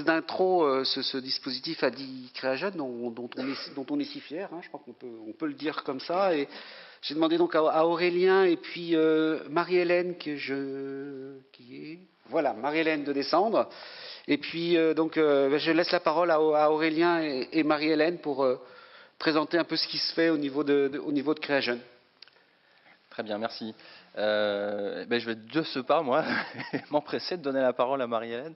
d'intro, ce dispositif Adi Créajeune dont on est si fier, hein, je crois on peut le dire comme ça. Et j'ai demandé donc à Aurélien et puis Marie-Hélène voilà, Marie-Hélène de descendre. Et puis je laisse la parole à Aurélien et Marie-Hélène pour présenter un peu ce qui se fait au niveau de Créajeune. Très bien, merci. Je vais de ce pas, moi, m'empresser de donner la parole à Marie-Hélène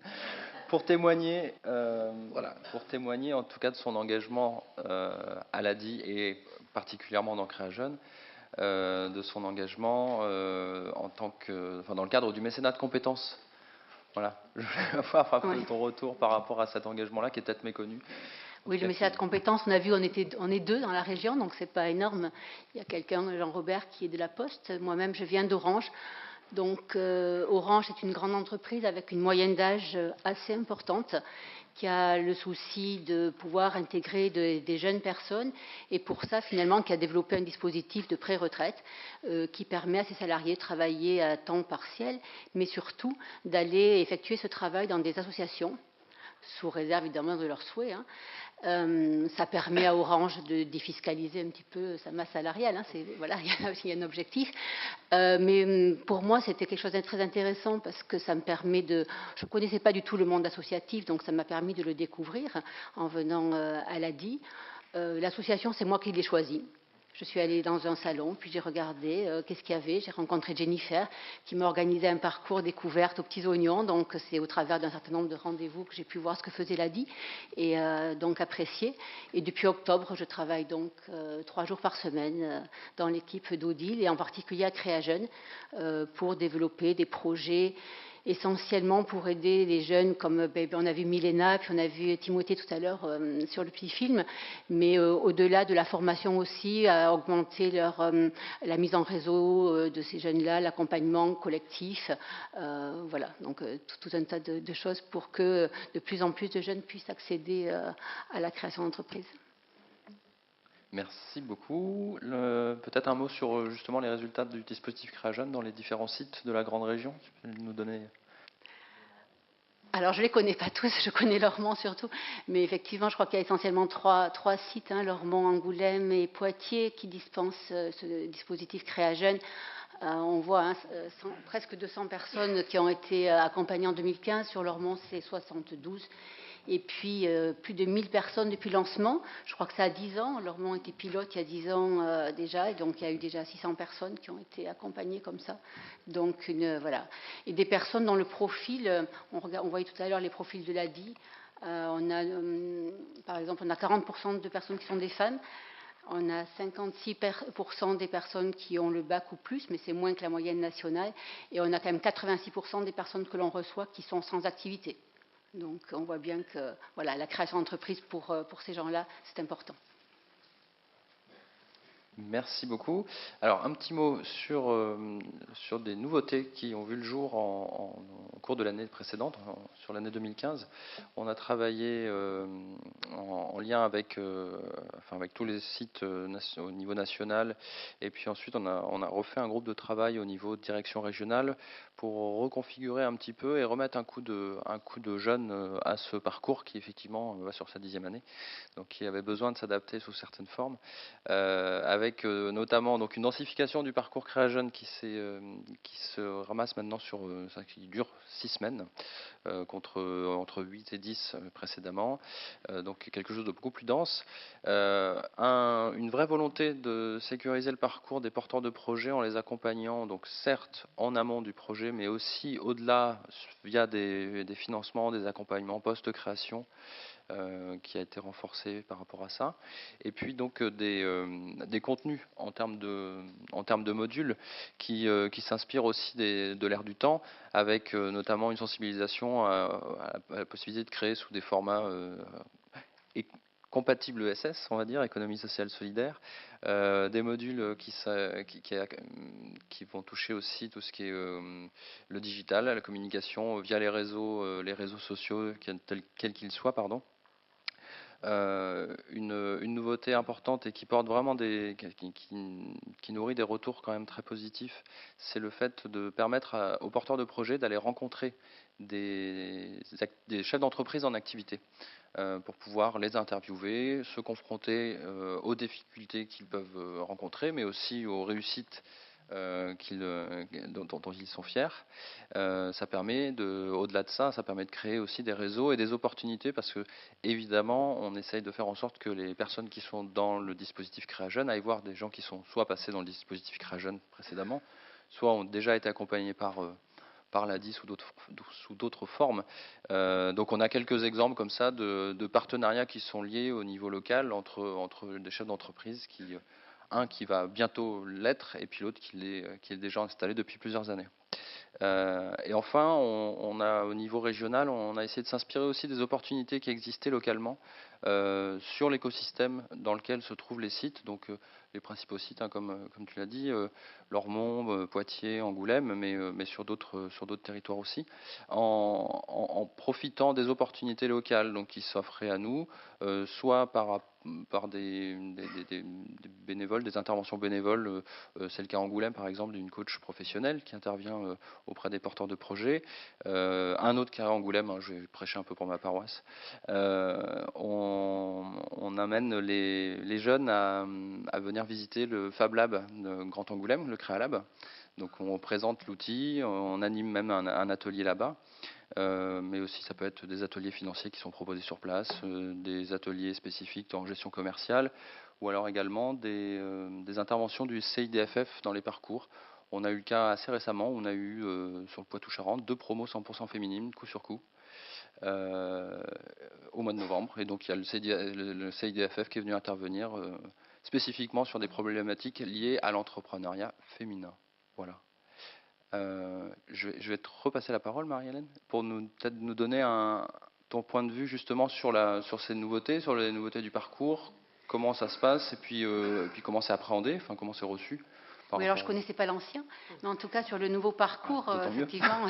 pour témoigner, en tout cas de son engagement à l'ADI et particulièrement dans Créajeune, de son engagement dans le cadre du mécénat de compétences. Voilà, je voulais avoir ton retour par rapport à cet engagement-là qui est peut-être méconnu. Oui, le mécénat de compétences, on a vu, on est 2 dans la région, donc c'est pas énorme. Il y a quelqu'un, Jean-Robert, qui est de la Poste. Moi-même, je viens d'Orange. Donc, Orange est une grande entreprise avec une moyenne d'âge assez importante, qui a le souci de pouvoir intégrer des jeunes personnes, et pour ça, finalement, qui a développé un dispositif de pré-retraite qui permet à ses salariés de travailler à temps partiel, mais surtout d'aller effectuer ce travail dans des associations, sous réserve évidemment de leurs souhaits. Ça permet à Orange de défiscaliser un petit peu sa masse salariale. Voilà, il y a aussi un objectif. Mais pour moi, c'était quelque chose de très intéressant parce que ça me permet de... Je ne connaissais pas du tout le monde associatif, donc ça m'a permis de le découvrir en venant à l'ADI. L'association, c'est moi qui l'ai choisie. Je suis allée dans un salon, puis j'ai regardé qu'est-ce qu'il y avait. J'ai rencontré Jennifer, qui m'a organisé un parcours découverte aux petits oignons. Donc, c'est au travers d'un certain nombre de rendez-vous que j'ai pu voir ce que faisait l'ADI et donc apprécier. Et depuis octobre, je travaille donc 3 jours par semaine dans l'équipe d'Odile et en particulier à Créajeune pour développer des projets essentiellement pour aider les jeunes, comme on a vu Milena, puis on a vu Timothée tout à l'heure sur le petit film, mais au-delà de la formation aussi, à augmenter la mise en réseau de ces jeunes-là, l'accompagnement collectif, voilà, donc tout un tas de choses pour que de plus en plus de jeunes puissent accéder à la création d'entreprise. Merci beaucoup. Peut-être un mot sur justement les résultats du dispositif Créajeune dans les différents sites de la grande région. Tu peux nous donner... Alors, je ne les connais pas tous, je connais Lormont surtout, mais effectivement, je crois qu'il y a essentiellement trois sites, Lormont, Angoulême et Poitiers, qui dispensent ce dispositif Créajeune. On voit presque 200 personnes qui ont été accompagnées en 2015. Sur Lormont, c'est 72. Et puis, plus de 1000 personnes depuis le lancement. Je crois que ça a 10 ans. Lormont était pilote il y a 10 ans déjà. Et donc, il y a eu déjà 600 personnes qui ont été accompagnées comme ça. Donc, voilà. Et des personnes dont le profil, on voyait tout à l'heure les profils de l'ADI. Par exemple, on a 40% de personnes qui sont des femmes. On a 56% des personnes qui ont le bac ou plus, mais c'est moins que la moyenne nationale. Et on a quand même 86% des personnes que l'on reçoit qui sont sans activité. Donc on voit bien que voilà, la création d'entreprise pour ces gens-là, c'est important. Merci beaucoup. Alors, un petit mot sur des nouveautés qui ont vu le jour au cours de l'année précédente, sur l'année 2015. On a travaillé en lien avec tous les sites au niveau national, et puis ensuite on a refait un groupe de travail au niveau de direction régionale pour reconfigurer un petit peu et remettre un coup de jeune à ce parcours qui effectivement va sur sa 10e année, donc qui avait besoin de s'adapter sous certaines formes. Avec notamment donc une densification du parcours Créajeune qui se ramasse maintenant qui dure 6 semaines entre 8 et 10 précédemment, donc quelque chose de beaucoup plus dense, une vraie volonté de sécuriser le parcours des porteurs de projets en les accompagnant, donc certes en amont du projet, mais aussi au-delà via des financements, des accompagnements post-création, qui a été renforcé par rapport à ça, et puis donc des contenus en termes de modules qui s'inspirent aussi de l'ère du temps, avec notamment une sensibilisation à la possibilité de créer sous des formats compatibles ESS, on va dire, économie sociale solidaire, des modules qui vont toucher aussi tout ce qui est le digital, la communication via les réseaux sociaux, quels qu'ils soient, pardon. Une nouveauté importante et qui porte vraiment qui nourrit des retours quand même très positifs, c'est le fait de permettre aux porteurs de projets d'aller rencontrer des chefs d'entreprise en activité pour pouvoir les interviewer, se confronter aux difficultés qu'ils peuvent rencontrer, mais aussi aux réussites dont ils sont fiers. Ça permet au-delà de ça, ça permet de créer aussi des réseaux et des opportunités parce que évidemment, on essaye de faire en sorte que les personnes qui sont dans le dispositif Créa Jeunes aillent voir des gens qui sont soit passés dans le dispositif Créa Jeunes précédemment, soit ont déjà été accompagnés par l'ADIS ou sous d'autres formes. Donc on a quelques exemples comme ça de partenariats qui sont liés au niveau local entre des chefs d'entreprise un qui va bientôt l'être et puis l'autre qui est déjà installé depuis plusieurs années. Et enfin, on a au niveau régional, on a essayé de s'inspirer aussi des opportunités qui existaient localement sur l'écosystème dans lequel se trouvent les sites. Donc les principaux sites, comme tu l'as dit, Lormont, Poitiers, Angoulême, mais sur d'autres territoires aussi, en profitant des opportunités locales donc qui s'offraient à nous, soit par des bénévoles, des interventions bénévoles. C'est le cas à Angoulême, par exemple, d'une coach professionnelle qui intervient auprès des porteurs de projets. Un autre cas à Angoulême, hein, je vais prêcher un peu pour ma paroisse. On amène les jeunes à venir visiter le Fab Lab de Grand Angoulême, le Créalab. Donc on présente l'outil, on anime même un atelier là-bas. Mais aussi ça peut être des ateliers financiers qui sont proposés sur place, des ateliers spécifiques en gestion commerciale, ou alors également des interventions du CIDFF dans les parcours. On a eu le cas assez récemment, on a eu sur le Poitou-Charentes 2 promos 100% féminines, coup sur coup, au mois de novembre. Et donc il y a le CIDFF qui est venu intervenir spécifiquement sur des problématiques liées à l'entrepreneuriat féminin. Voilà. Je vais te repasser la parole, Marie-Hélène, pour peut-être nous donner ton point de vue justement sur ces nouveautés, sur les nouveautés du parcours, comment ça se passe et puis comment c'est appréhendé, enfin comment c'est reçu. Oui, alors je ne connaissais pas l'ancien, mais en tout cas sur le nouveau parcours, effectivement,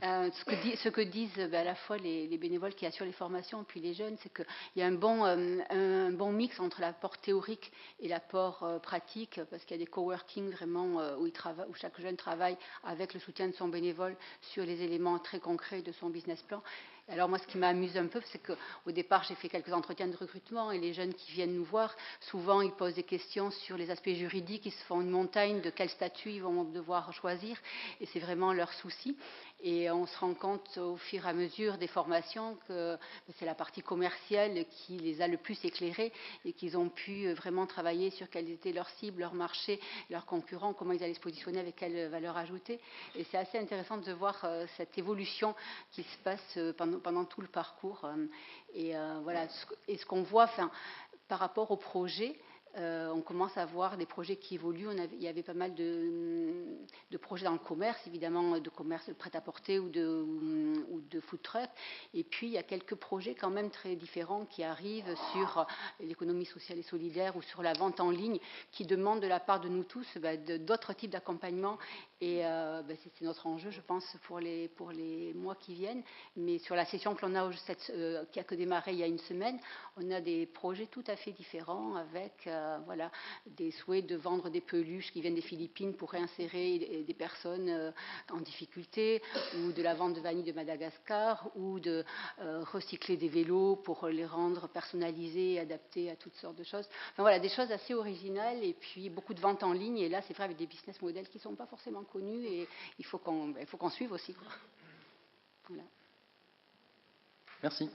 ce que disent à la fois les bénévoles qui assurent les formations et puis les jeunes, c'est qu'il y a un bon mix entre l'apport théorique et l'apport pratique, parce qu'il y a des coworking vraiment où chaque jeune travaille avec le soutien de son bénévole sur les éléments très concrets de son business plan. Alors moi, ce qui m'amuse un peu, c'est qu'au départ, j'ai fait quelques entretiens de recrutement et les jeunes qui viennent nous voir, souvent, ils posent des questions sur les aspects juridiques, ils se font une montagne de quel statut ils vont devoir choisir et c'est vraiment leur souci. Et on se rend compte au fur et à mesure des formations que c'est la partie commerciale qui les a le plus éclairés et qu'ils ont pu vraiment travailler sur quelles étaient leurs cibles, leurs marchés, leurs concurrents, comment ils allaient se positionner, avec quelle valeur ajoutée. Et c'est assez intéressant de voir cette évolution qui se passe pendant tout le parcours. Voilà. Et ce qu'on voit, par rapport au projet, on commence à voir des projets qui évoluent. Il y avait pas mal de projets dans le commerce, évidemment, de commerce de prêt-à-porter ou de food truck. Et puis, il y a quelques projets quand même très différents qui arrivent sur l'économie sociale et solidaire ou sur la vente en ligne, qui demandent de la part de nous tous d'autres types d'accompagnement. Et c'est notre enjeu, je pense, pour les mois qui viennent. Mais sur la session que l'on a qui a démarré il y a une semaine, on a des projets tout à fait différents avec voilà, des souhaits de vendre des peluches qui viennent des Philippines pour réinsérer des personnes en difficulté, ou de la vente de vanille de Madagascar, ou de recycler des vélos pour les rendre personnalisés et adaptés à toutes sortes de choses. Enfin, voilà, des choses assez originales et puis beaucoup de ventes en ligne. Et là, c'est vrai, avec des business models qui ne sont pas forcément connus et il faut qu'on suive aussi, quoi. Voilà. Merci.